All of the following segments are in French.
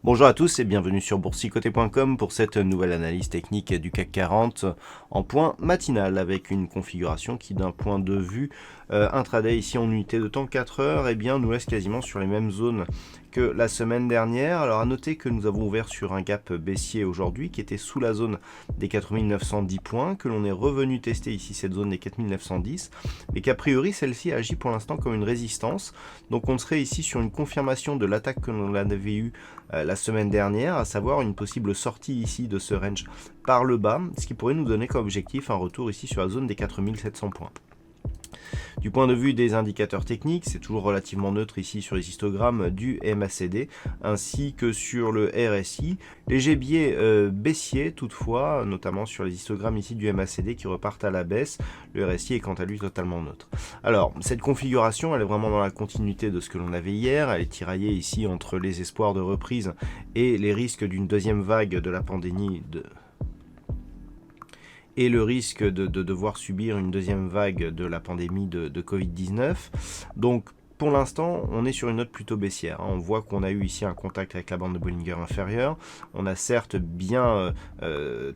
Bonjour à tous et bienvenue sur boursicoté.com pour cette nouvelle analyse technique du CAC 40 en point matinal avec une configuration qui d'un point de vue intraday ici en unité de temps 4 heures nous laisse quasiment sur les mêmes zones que la semaine dernière. Alors à noter que nous avons ouvert sur un gap baissier aujourd'hui qui était sous la zone des 4910 points, que l'on est revenu tester ici cette zone des 4910, mais qu'a priori celle-ci agit pour l'instant comme une résistance. Donc on serait ici sur une confirmation de l'attaque que l'on avait eue la semaine dernière, à savoir une possible sortie ici de ce range par le bas, ce qui pourrait nous donner comme objectif un retour ici sur la zone des 4700 points. Du point de vue des indicateurs techniques, c'est toujours relativement neutre ici sur les histogrammes du MACD ainsi que sur le RSI. Léger biais baissier toutefois, notamment sur les histogrammes ici du MACD qui repartent à la baisse. Le RSI est quant à lui totalement neutre. Alors, cette configuration, elle est vraiment dans la continuité de ce que l'on avait hier. Elle est tiraillée ici entre les espoirs de reprise et les risques d'une deuxième vague de la pandémie et le risque de devoir subir une deuxième vague de la pandémie de Covid-19. Donc pour l'instant, on est sur une note plutôt baissière. On voit qu'on a eu ici un contact avec la bande de Bollinger inférieure. On a certes bien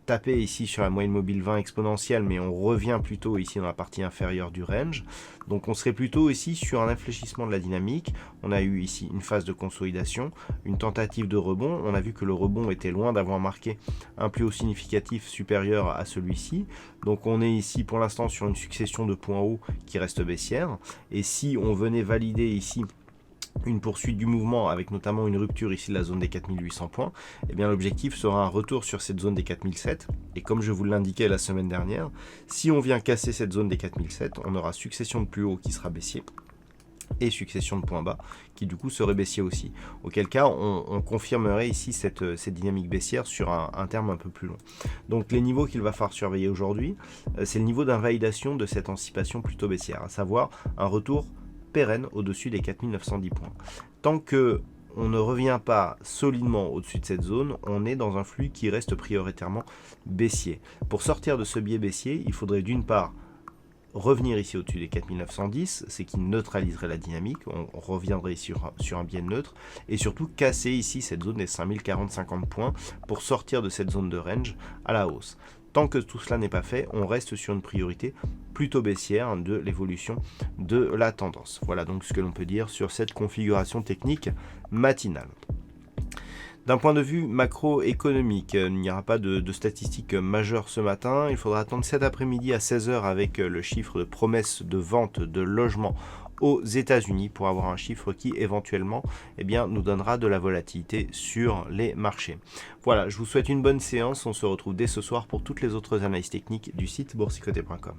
tapé ici sur la moyenne mobile 20 exponentielle, mais on revient plutôt ici dans la partie inférieure du range. Donc on serait plutôt ici sur un infléchissement de la dynamique. On a eu ici une phase de consolidation, une tentative de rebond. On a vu que le rebond était loin d'avoir marqué un plus haut significatif supérieur à celui-ci. Donc on est ici pour l'instant sur une succession de points hauts qui reste baissière. Et si on venait valider ici une poursuite du mouvement avec notamment une rupture ici de la zone des 4800 points, eh bien l'objectif sera un retour sur cette zone des 4007. Et comme je vous l'indiquais la semaine dernière, si on vient casser cette zone des 4007, on aura succession de plus haut qui sera baissier et succession de points bas qui du coup serait baissier aussi. Auquel cas on confirmerait ici cette dynamique baissière sur un terme un peu plus long. Donc les niveaux qu'il va falloir surveiller aujourd'hui, c'est le niveau d'invalidation de cette anticipation plutôt baissière, à savoir un retour pérenne au-dessus des 4910 points. Tant que on ne revient pas solidement au-dessus de cette zone, on est dans un flux qui reste prioritairement baissier. Pour sortir de ce biais baissier, il faudrait d'une part revenir ici au-dessus des 4910, c'est qui neutraliserait la dynamique, on reviendrait sur un biais neutre, et surtout casser ici cette zone des 5040-50 points pour sortir de cette zone de range à la hausse. Tant que tout cela n'est pas fait, on reste sur une priorité plutôt baissière de l'évolution de la tendance. Voilà donc ce que l'on peut dire sur cette configuration technique matinale. D'un point de vue macroéconomique, il n'y aura pas de statistiques majeures ce matin. Il faudra attendre cet après-midi à 16 h avec le chiffre de promesse de vente de logements aux États-Unis pour avoir un chiffre qui éventuellement nous donnera de la volatilité sur les marchés. Voilà, je vous souhaite une bonne séance. On se retrouve dès ce soir pour toutes les autres analyses techniques du site boursicoté.com.